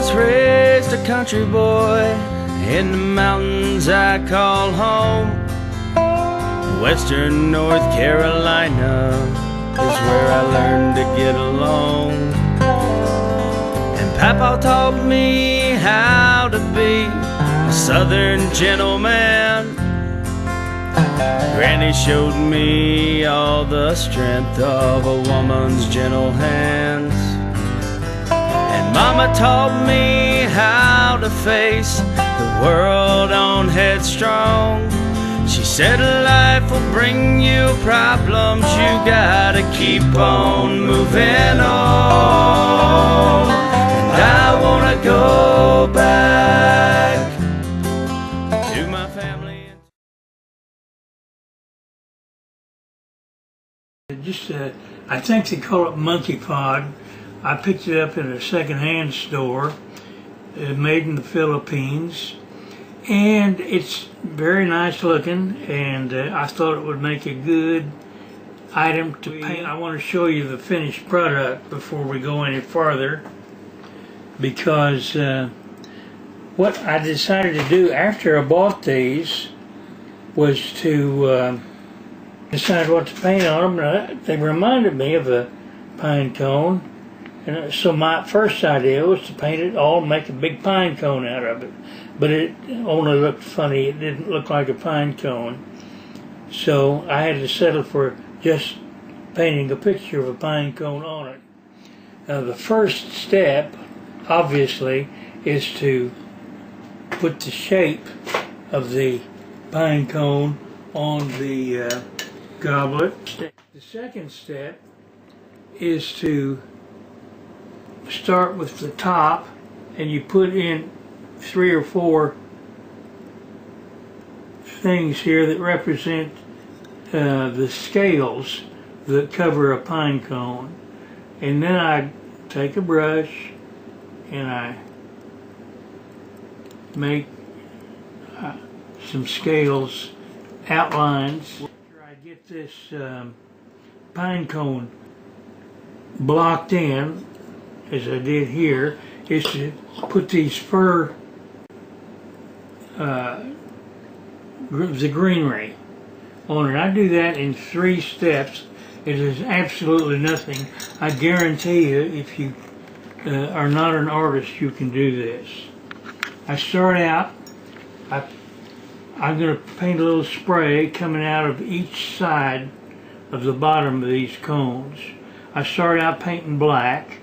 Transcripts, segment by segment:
was raised a country boy in the mountains I call home. Western North Carolina is where I learned to get along. And Papa taught me how to be a southern gentleman. Granny showed me all the strength of a woman's gentle hands. And Mama taught me how to face the world on headstrong. She said life will bring you problems, you gotta keep on moving on. And I wanna go back to my family. I think they call it Monkeypod. I picked it up in a second-hand store, made in the Philippines, and it's very nice looking, and I thought it would make a good item to paint. I want to show you the finished product before we go any farther, because what I decided to do after I bought these was to decide what to paint on them. They reminded me of a pine cone, and so my first idea was to paint it all and make a big pine cone out of it. But it only looked funny. It didn't look like a pine cone. So I had to settle for just painting a picture of a pine cone on it. Now the first step, obviously, is to put the shape of the pine cone on the goblet. The second step is to start with the top, and you put in 3 or 4 things here that represent the scales that cover a pine cone. And then I take a brush and I make some scales, outlines. After I get this pine cone blocked in, as I did here, is to put these fir, the greenery on it. I do that in 3 steps. It is absolutely nothing. I guarantee you, if you are not an artist, you can do this. I start out, I'm going to paint a little spray coming out of each side of the bottom of these cones. I start out painting black.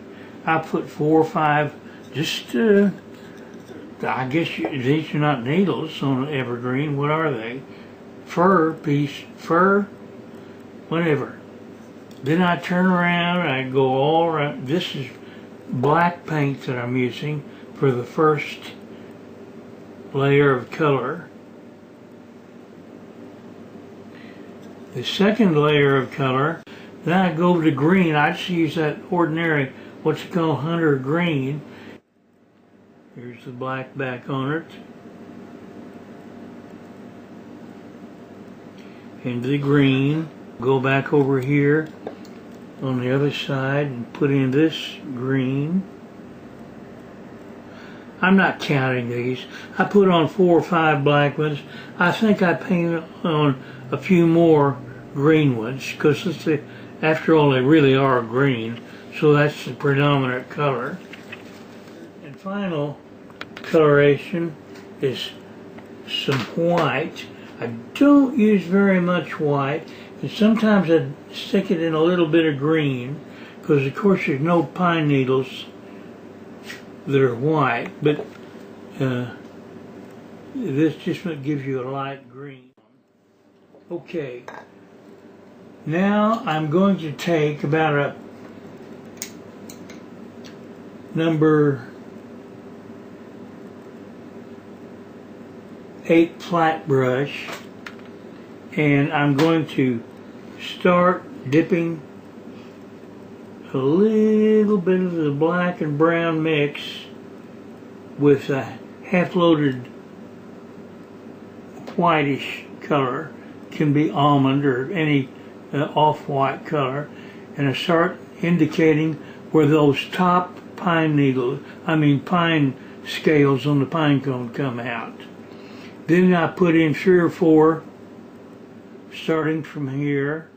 I put 4 or 5, just I guess these are not needles on an evergreen. What are they? Fir piece, fir, whatever. Then I turn around and I go all around. This is black paint that I'm using for the first layer of color. The second layer of color, then I go to green. I just use that ordinary, what's called hunter green. Here's the black back on it. And the green. Go back over here on the other side and put in this green. I'm not counting these. I put on 4 or 5 black ones. I think I painted on a few more green ones, because after all, they really are green. So that's the predominant color. And final coloration is some white. I don't use very much white, and sometimes I stick it in a little bit of green, because of course there's no pine needles that are white, but this just gives you a light green. Okay, now I'm going to take about a number 8 flat brush, and I'm going to start dipping a little bit of the black and brown mix with a half-loaded whitish color. Can be almond or any off-white color, and I start indicating where those top pine scales on the pine cone come out. Then I put in 3 or 4, starting from here.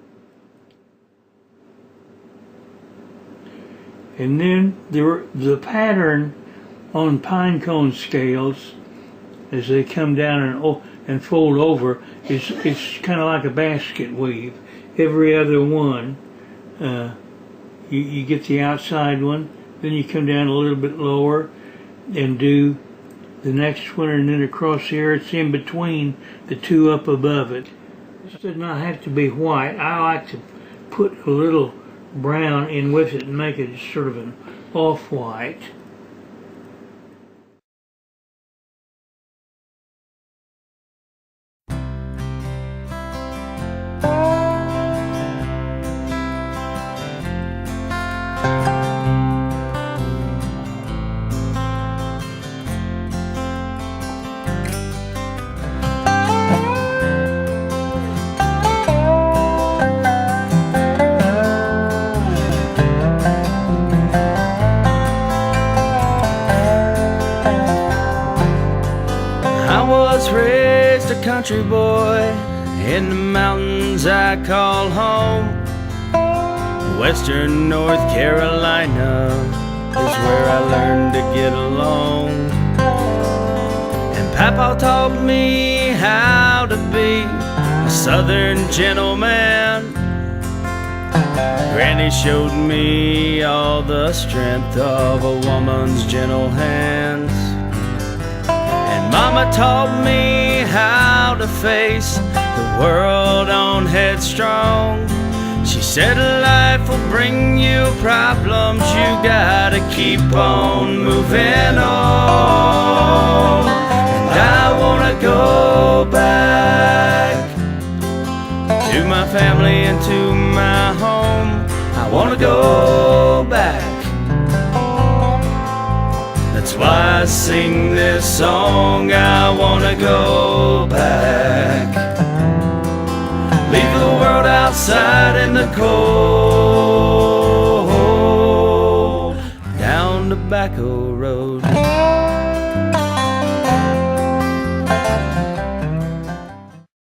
And then the pattern on pine cone scales, as they come down and fold over, it's kind of like a basket weave. Every other one, you get the outside one, then you come down a little bit lower and do the next one, and then across here it's in between the 2 up above it. This does not have to be white. I like to put a little brown in with it and make it sort of an off-white. Raised a country boy in the mountains I call home. Western North Carolina is where I learned to get along. And Papa taught me how to be a southern gentleman. Granny showed me all the strength of a woman's gentle hands. Mama taught me how to face the world on headstrong. She said life will bring you problems, you gotta keep on moving on. And I wanna go back to my family and to my home. I wanna go back. That's why I sing this song. I wanna go back. Leave the world outside in the cold, down Tobacco Road.